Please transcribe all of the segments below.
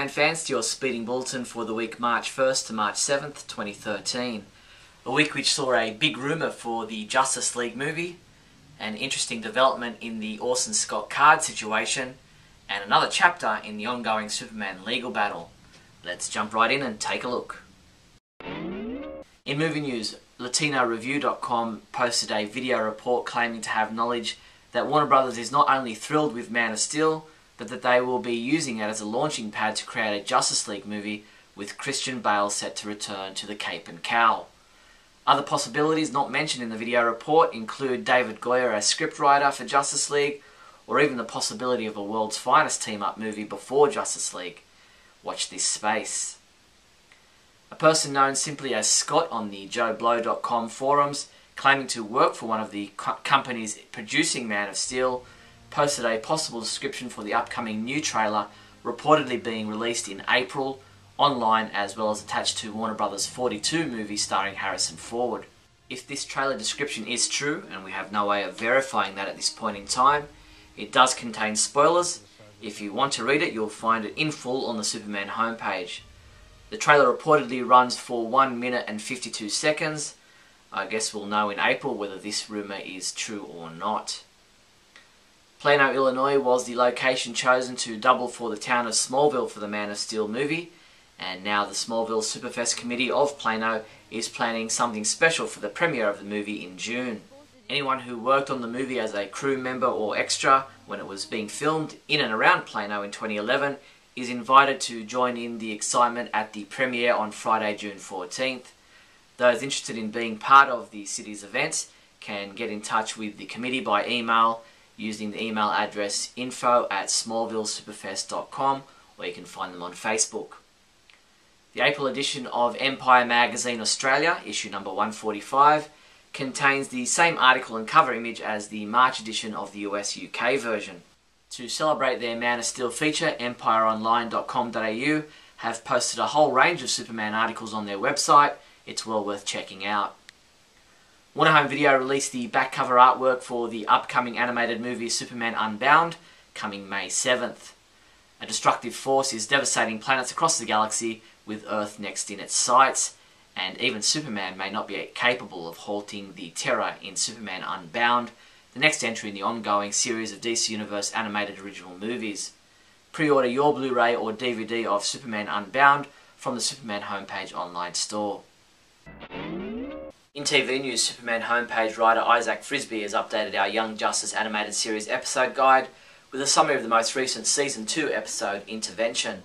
Superman fans, to your speeding bulletin for the week March 1st to March 7th, 2013. A week which saw a big rumour for the Justice League movie, an interesting development in the Orson Scott Card situation, and another chapter in the ongoing Superman legal battle. Let's jump right in and take a look. In movie news, LatinoReview.com posted a video report claiming to have knowledge that Warner Brothers is not only thrilled with Man of Steel, but that they will be using it as a launching pad to create a Justice League movie with Christian Bale set to return to the cape and cowl. Other possibilities not mentioned in the video report include David Goyer as scriptwriter for Justice League, or even the possibility of a World's Finest team-up movie before Justice League. Watch this space. A person known simply as Scott on the JoeBlow.com forums, claiming to work for one of the companies producing Man of Steel, posted a possible description for the upcoming new trailer reportedly being released in April, online, as well as attached to Warner Brothers' 42 movie starring Harrison Ford. If this trailer description is true, and we have no way of verifying that at this point in time, it does contain spoilers. If you want to read it, you'll find it in full on the Superman homepage. The trailer reportedly runs for 1 minute and 52 seconds. I guess we'll know in April whether this rumour is true or not. Plano, Illinois was the location chosen to double for the town of Smallville for the Man of Steel movie, and now the Smallville Superfest Committee of Plano is planning something special for the premiere of the movie in June. Anyone who worked on the movie as a crew member or extra when it was being filmed in and around Plano in 2011 is invited to join in the excitement at the premiere on Friday, June 14th. Those interested in being part of the city's events can get in touch with the committee by email using the email address info@smallvillesuperfest.com, or you can find them on Facebook. The April edition of Empire Magazine Australia, issue number 145, contains the same article and cover image as the March edition of the US-UK version. To celebrate their Man of Steel feature, empireonline.com.au have posted a whole range of Superman articles on their website. It's well worth checking out. Warner Home Video released the back cover artwork for the upcoming animated movie Superman Unbound, coming May 7th. A destructive force is devastating planets across the galaxy, with Earth next in its sights, and even Superman may not be capable of halting the terror in Superman Unbound, the next entry in the ongoing series of DC Universe animated original movies. Pre-order your Blu-ray or DVD of Superman Unbound from the Superman homepage online store. In TV news, Superman homepage writer Isaac Frisby has updated our Young Justice animated series episode guide with a summary of the most recent Season 2 episode, Intervention.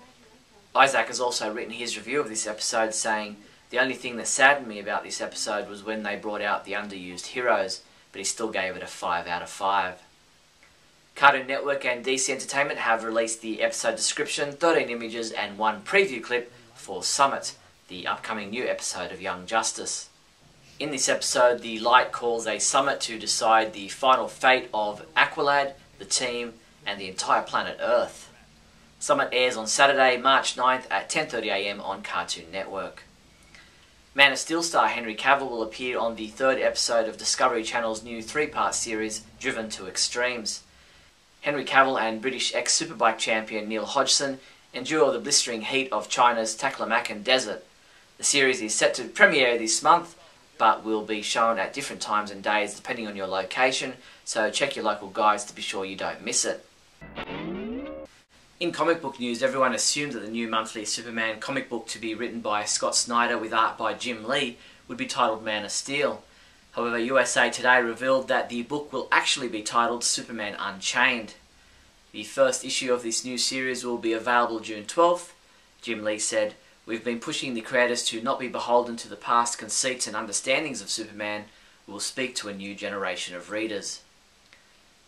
Isaac has also written his review of this episode, saying, "The only thing that saddened me about this episode was when they brought out the underused heroes, but he still gave it a 5 out of 5. Cartoon Network and DC Entertainment have released the episode description, 13 images and 1 preview clip for Summit, the upcoming new episode of Young Justice. In this episode, the Light calls a summit to decide the final fate of Aqualad, the team, and the entire planet Earth. Summit airs on Saturday, March 9th at 10:30 AM on Cartoon Network. Man of Steel star Henry Cavill will appear on the 3rd episode of Discovery Channel's new 3-part series, Driven to Extremes. Henry Cavill and British ex-Superbike champion Neil Hodgson endure the blistering heat of China's Taklamakan Desert. The series is set to premiere this month, but will be shown at different times and days depending on your location, so check your local guides to be sure you don't miss it. In comic book news, everyone assumed that the new monthly Superman comic book to be written by Scott Snyder with art by Jim Lee would be titled Man of Steel. However, USA Today revealed that the book will actually be titled Superman Unchained. The first issue of this new series will be available June 12th. Jim Lee said, "We've been pushing the creators to not be beholden to the past conceits and understandings of Superman. We will speak to a new generation of readers."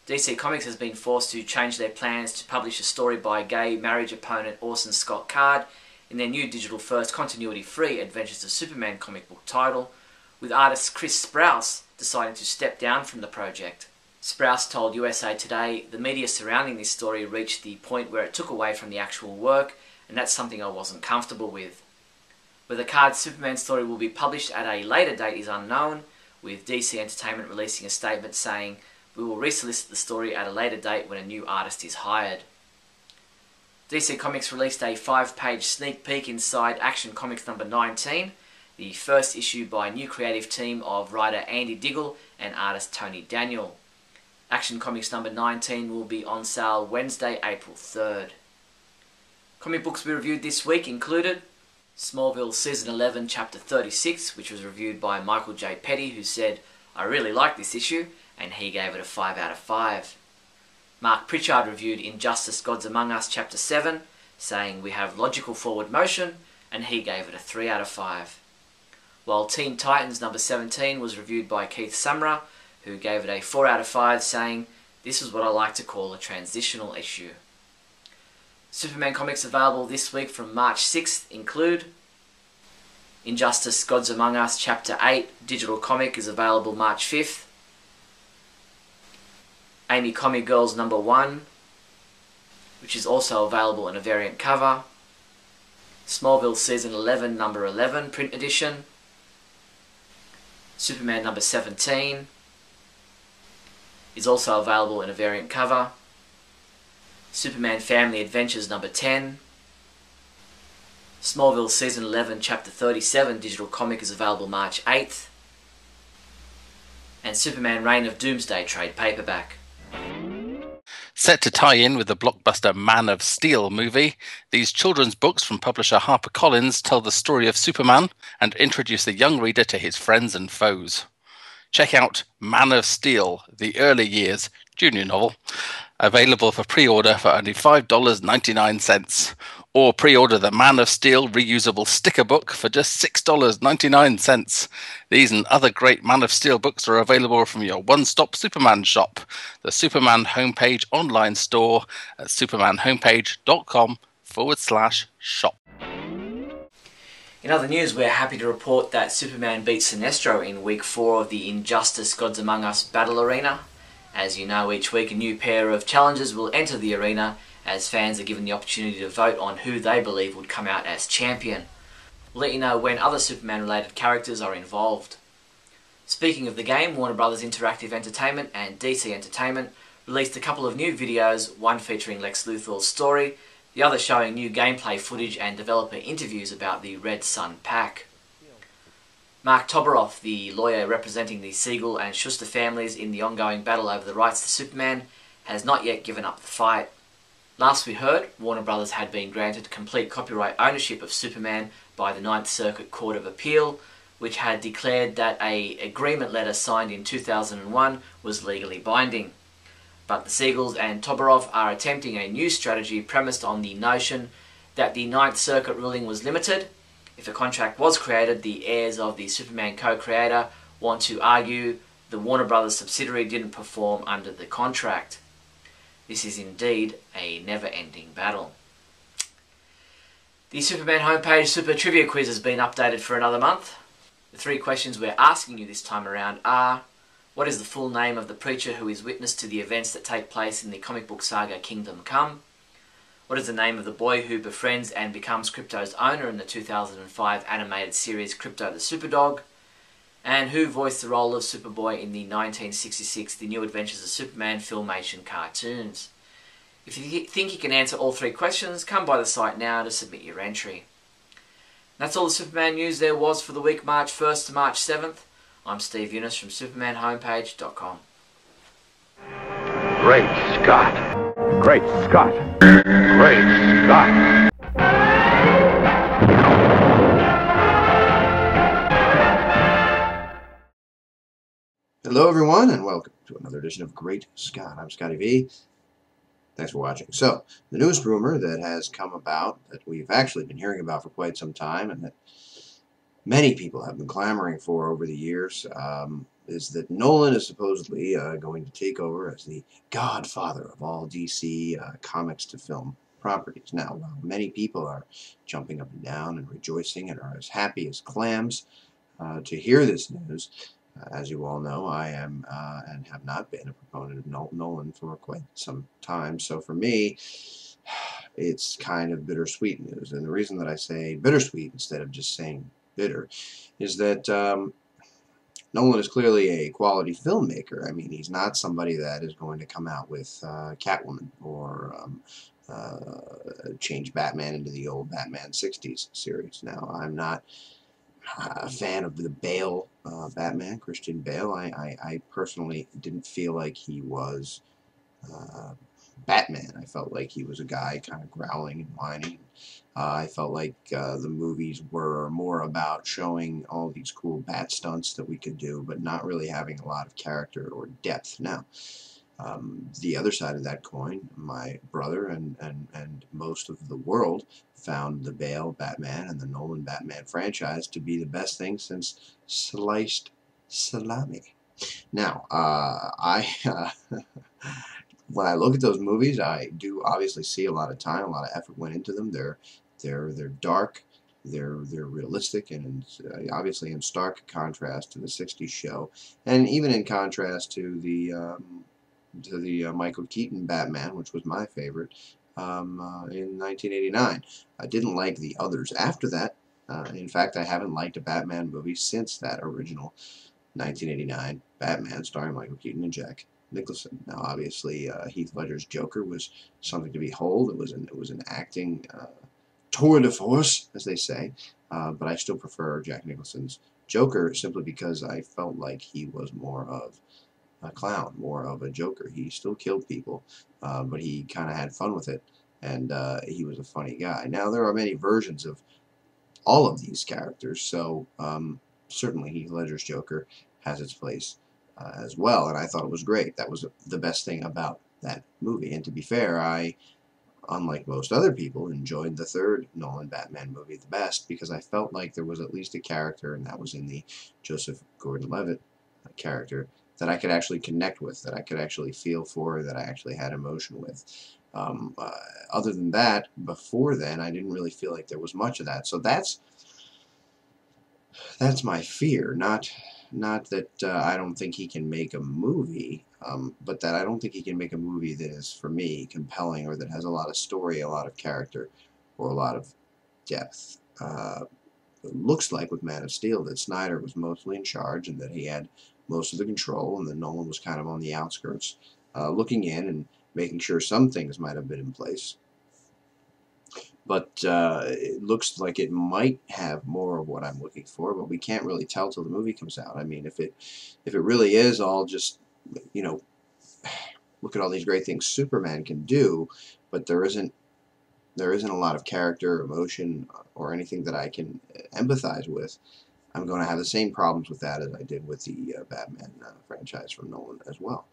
DC Comics has been forced to change their plans to publish a story by gay marriage opponent Orson Scott Card in their new digital-first continuity-free Adventures of Superman comic book title, with artist Chris Sprouse deciding to step down from the project. Sprouse told USA Today, "The media surrounding this story reached the point where it took away from the actual work, and that's something I wasn't comfortable with." Whether Card's Superman story will be published at a later date is unknown, with DC Entertainment releasing a statement saying, "We will resolicit the story at a later date when a new artist is hired." DC Comics released a 5-page sneak peek inside Action Comics number 19, the first issue by a new creative team of writer Andy Diggle and artist Tony Daniel. Action Comics number 19 will be on sale Wednesday, April 3rd. Comic books we reviewed this week included Smallville Season 11 Chapter 36, which was reviewed by Michael J. Petty, who said, "I really like this issue," and he gave it a 5 out of 5. Mark Pritchard reviewed Injustice Gods Among Us Chapter 7, saying, "We have logical forward motion," and he gave it a 3 out of 5. While Teen Titans number 17 was reviewed by Keith Samra, who gave it a 4 out of 5, saying, "This is what I like to call a transitional issue." Superman comics available this week from March 6th include Injustice Gods Among Us Chapter 8 digital comic is available March 5th. Amy Comic Girls number 1, which is also available in a variant cover. Smallville Season 11 number 11 print edition. Superman number 17 is also available in a variant cover. Superman Family Adventures number 10. Smallville Season 11 Chapter 37 digital comic is available March 8th. And Superman Reign of Doomsday trade paperback. Set to tie in with the blockbuster Man of Steel movie, these children's books from publisher HarperCollins tell the story of Superman and introduce the young reader to his friends and foes. Check out Man of Steel, the early years junior novel, available for pre-order for only $5.99, or pre-order the Man of Steel reusable sticker book for just $6.99. These and other great Man of Steel books are available from your one-stop Superman shop, the Superman homepage online store at supermanhomepage.com/shop. In other news, we're happy to report that Superman beat Sinestro in Week 4 of the Injustice Gods Among Us Battle Arena. As you know, each week a new pair of challengers will enter the arena as fans are given the opportunity to vote on who they believe would come out as champion. We'll let you know when other Superman-related characters are involved. Speaking of the game, Warner Bros. Interactive Entertainment and DC Entertainment released a couple of new videos, one featuring Lex Luthor's story, the other showing new gameplay footage and developer interviews about the Red Sun pack. Mark Toberoff, the lawyer representing the Siegel and Schuster families in the ongoing battle over the rights to Superman, has not yet given up the fight. Last we heard, Warner Bros. Had been granted complete copyright ownership of Superman by the Ninth Circuit Court of Appeal, which had declared that an agreement letter signed in 2001 was legally binding. But the Siegels and Toberoff are attempting a new strategy premised on the notion that the Ninth Circuit ruling was limited. If a contract was created, the heirs of the Superman co-creator want to argue the Warner Bros. Subsidiary didn't perform under the contract. This is indeed a never-ending battle. The Superman homepage Super Trivia Quiz has been updated for another month. The 3 questions we're asking you this time around are: what is the full name of the preacher who is witness to the events that take place in the comic book saga Kingdom Come? What is the name of the boy who befriends and becomes Krypto's owner in the 2005 animated series Krypto the Superdog? And who voiced the role of Superboy in the 1966 The New Adventures of Superman Filmation cartoons? If you think you can answer all 3 questions, come by the site now to submit your entry. That's all the Superman news there was for the week March 1st to March 7th. I'm Steve Younis from supermanhomepage.com. Great Scott! Great Scott! Great Scott! Hello everyone and welcome to another edition of Great Scott. I'm Scotty V. Thanks for watching. So, the newest rumor that has come about, that we've actually been hearing about for quite some time and that many people have been clamoring for over the years, is that Nolan is supposedly going to take over as the godfather of all DC comics to film properties. Now, while many people are jumping up and down and rejoicing and are as happy as clams to hear this news, as you all know, I am and have not been a proponent of Nolan for quite some time. So for me, it's kind of bittersweet news. And the reason that I say bittersweet instead of just saying bitter is that Nolan is clearly a quality filmmaker. I mean, he's not somebody that is going to come out with Catwoman or change Batman into the old Batman 60s series. Now, I'm not a fan of the Bale Batman, Christian Bale. I personally didn't feel like he was Batman. I felt like he was a guy kind of growling and whining. I felt like the movies were more about showing all these cool bat stunts that we could do, but not really having a lot of character or depth. Now, the other side of that coin, my brother and most of the world found the Bale Batman and the Nolan Batman franchise to be the best thing since sliced salami. Now, when I look at those movies, I do obviously see a lot of time, a lot of effort went into them. They're dark, they're realistic, and obviously in stark contrast to the '60s show, and even in contrast to the Michael Keaton Batman, which was my favorite in 1989. I didn't like the others after that. In fact, I haven't liked a Batman movie since that original 1989 Batman starring Michael Keaton and Jack Nicholson. Now, obviously, Heath Ledger's Joker was something to behold. It was an acting tour de force, as they say. But I still prefer Jack Nicholson's Joker simply because I felt like he was more of a clown, more of a joker. He still killed people, but he kind of had fun with it, and he was a funny guy. Now, there are many versions of all of these characters, so certainly Heath Ledger's Joker has its place as well, and I thought it was great. That was the best thing about that movie, and to be fair, I, unlike most other people, enjoyed the third Nolan Batman movie the best because I felt like there was at least a character, and that was in the Joseph Gordon-Levitt character, that I could actually connect with, that I could actually feel for, that I actually had emotion with. Other than that, before then, I didn't really feel like there was much of that. So that's my fear. Not that I don't think he can make a movie, but that I don't think he can make a movie that is, for me, compelling or that has a lot of story, a lot of character, or a lot of depth. It looks like with Man of Steel that Snyder was mostly in charge and that he had most of the control, and that Nolan was kind of on the outskirts, looking in and making sure some things might have been in place. But it looks like it might have more of what I'm looking for, but we can't really tell till the movie comes out. I mean, if it really is all just, you know, look at all these great things Superman can do, but there isn't a lot of character, emotion, or anything that I can empathize with, I'm going to have the same problems with that as I did with the Batman franchise from Nolan as well.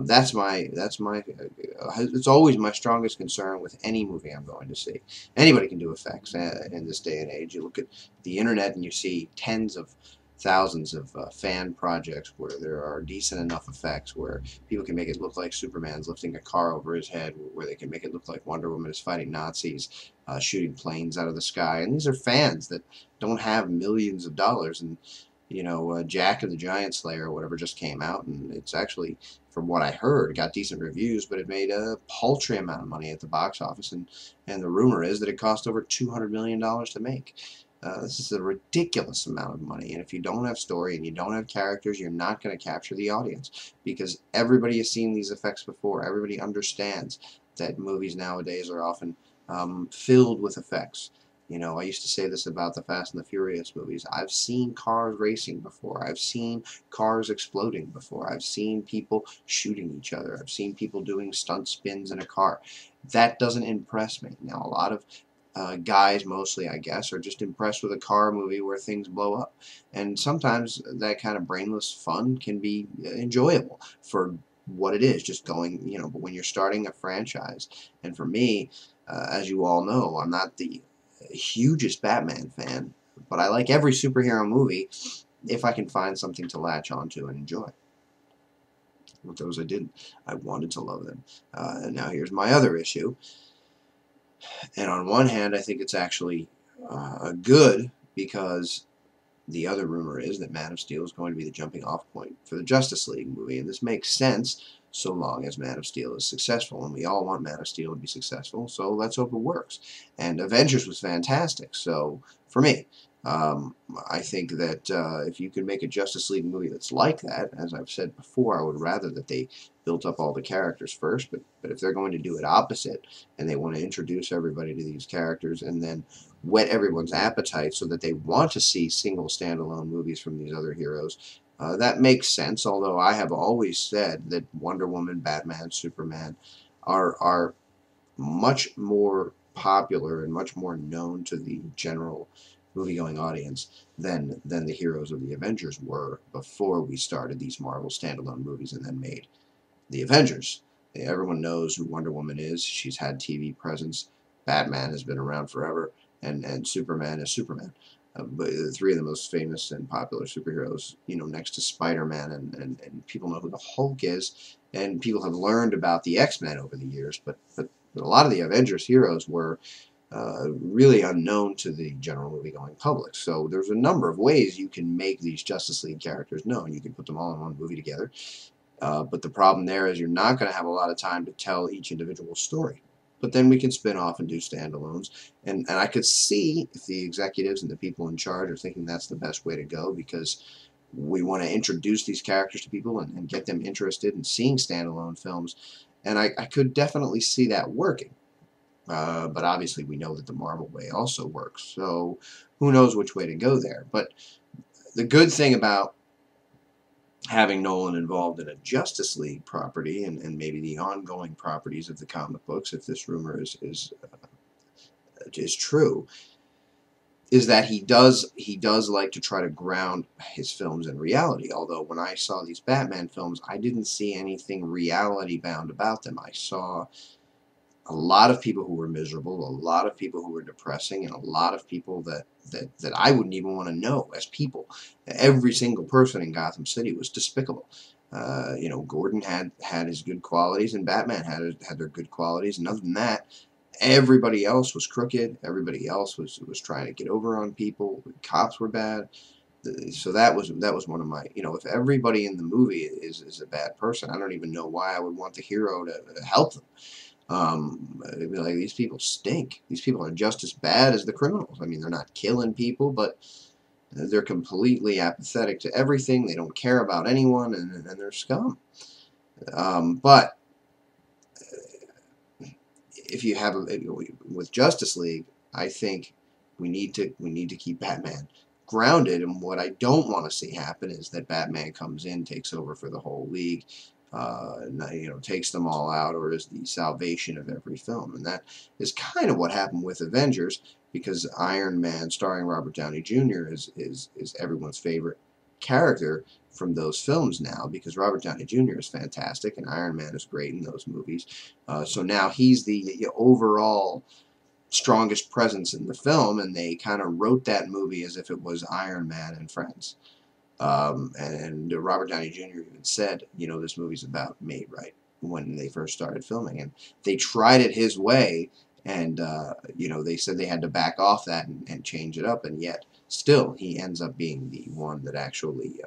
That's my. It's always my strongest concern with any movie I'm going to see. Anybody can do effects in this day and age. You look at the internet and you see tens of thousands of fan projects where there are decent enough effects, where people can make it look like Superman's lifting a car over his head, where they can make it look like Wonder Woman is fighting Nazis, shooting planes out of the sky. And these are fans that don't have millions of dollars. And, you know, Jack of the Giant Slayer or whatever just came out, and it's actually, from what I heard, got decent reviews, but it made a paltry amount of money at the box office, and the rumor is that it cost over $200 million to make. This is a ridiculous amount of money, and if you don't have story and you don't have characters, you're not going to capture the audience, because everybody has seen these effects before. Everybody understands that movies nowadays are often filled with effects. You know, I used to say this about the Fast and the Furious movies. I've seen cars racing before. I've seen cars exploding before. I've seen people shooting each other. I've seen people doing stunt spins in a car. That doesn't impress me. Now, a lot of guys, mostly, I guess, are just impressed with a car movie where things blow up. And sometimes that kind of brainless fun can be enjoyable for what it is, just going, you know, but when you're starting a franchise, and for me, as you all know, I'm not the hugest Batman fan, but I like every superhero movie if I can find something to latch onto and enjoy. With those I didn't. I wanted to love them. And now here's my other issue. And on one hand, I think it's actually good, because the other rumor is that Man of Steel is going to be the jumping off point for the Justice League movie, and this makes sense so long as Man of Steel is successful, and we all want Man of Steel to be successful, so let's hope it works. And Avengers was fantastic, so for me, I think that if you can make a Justice League movie that's like that, as I've said before, I would rather that they built up all the characters first, but if they're going to do it opposite, and they want to introduce everybody to these characters and then whet everyone's appetite so that they want to see single standalone movies from these other heroes, that makes sense, although I have always said that Wonder Woman, Batman, Superman are much more popular and much more known to the general movie-going audience than the heroes of the Avengers were before we started these Marvel standalone movies and then made the Avengers. Everyone knows who Wonder Woman is. She's had TV presence. Batman has been around forever, and Superman is Superman. But the three of the most famous and popular superheroes, you know, next to Spider-Man, and people know who the Hulk is, and people have learned about the X-Men over the years, but a lot of the Avengers heroes were really unknown to the general movie-going public. So there's a number of ways you can make these Justice League characters known. You can put them all in one movie together. But the problem there is you're not going to have a lot of time to tell each individual story. But then we can spin off and do standalones. And I could see if the executives and the people in charge are thinking that's the best way to go, because we want to introduce these characters to people and get them interested in seeing standalone films. And I could definitely see that working. But obviously we know that the Marvel way also works. So who knows which way to go there. But the good thing about having Nolan involved in a Justice League property and maybe the ongoing properties of the comic books, if this rumor is true, is that he does like to try to ground his films in reality. Although when I saw these Batman films, I didn't see anything reality bound about them. I saw a lot of people who were miserable, a lot of people who were depressing, and a lot of people that I wouldn't even want to know as people. Every single person in Gotham City was despicable. You know, Gordon had his good qualities, and Batman had their good qualities, and other than that, everybody else was crooked. Everybody else was trying to get over on people. The cops were bad. So that was one of my, you know, if everybody in the movie is a bad person, I don't even know why I would want the hero to help them. It'd be like, these people stink. These people are just as bad as the criminals. I mean, they're not killing people, but they're completely apathetic to everything. They don't care about anyone, and they're scum. But if you have with Justice League, I think we need to keep Batman grounded. And what I don't want to see happen is that Batman comes in, takes over for the whole league. You know, takes them all out, or is the salvation of every film. And that is kind of what happened with Avengers, because Iron Man, starring Robert Downey Jr., is everyone's favorite character from those films now, because Robert Downey Jr. is fantastic, and Iron Man is great in those movies. So now he's the overall strongest presence in the film, and they kind of wrote that movie as if it was Iron Man and friends. And Robert Downey Jr. even said, you know, this movie's about made right when they first started filming, and they tried it his way, and you know, they said they had to back off that and change it up, and yet still he ends up being the one that actually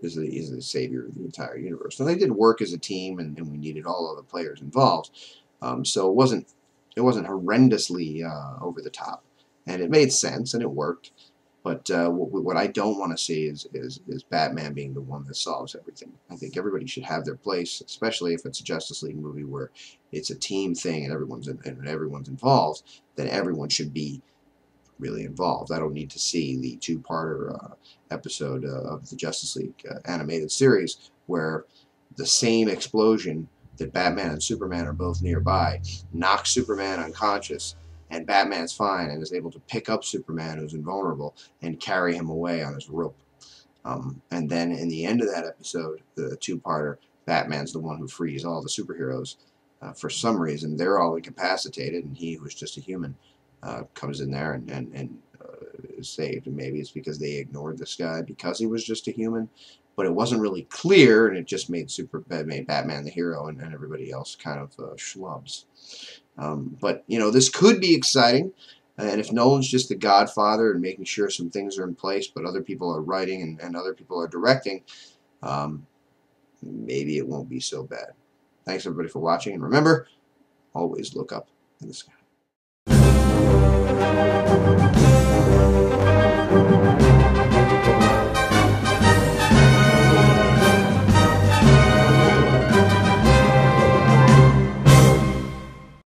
is the savior of the entire universe. So they did work as a team, and we needed all of the players involved. So it wasn't horrendously over the top, and it made sense and it worked. But what I don't want to see is Batman being the one that solves everything. I think everybody should have their place, especially if it's a Justice League movie where it's a team thing and everyone's involved. Then everyone should be really involved. I don't need to see the two-parter episode of the Justice League animated series where the same explosion that Batman and Superman are both nearby knocks Superman unconscious, and Batman's fine and is able to pick up Superman, who's invulnerable, and carry him away on his rope. And then in the end of that episode, the two-parter, Batman's the one who frees all the superheroes. For some reason, they're all incapacitated, and he, who's just a human, comes in there and is saved. And maybe it's because they ignored this guy because he was just a human, but it wasn't really clear, and it just made Batman the hero, and everybody else kind of schlubs. But, you know, this could be exciting, and if Nolan's just the godfather and making sure some things are in place, but other people are writing and other people are directing, maybe it won't be so bad. Thanks, everybody, for watching, and remember, always look up in the sky.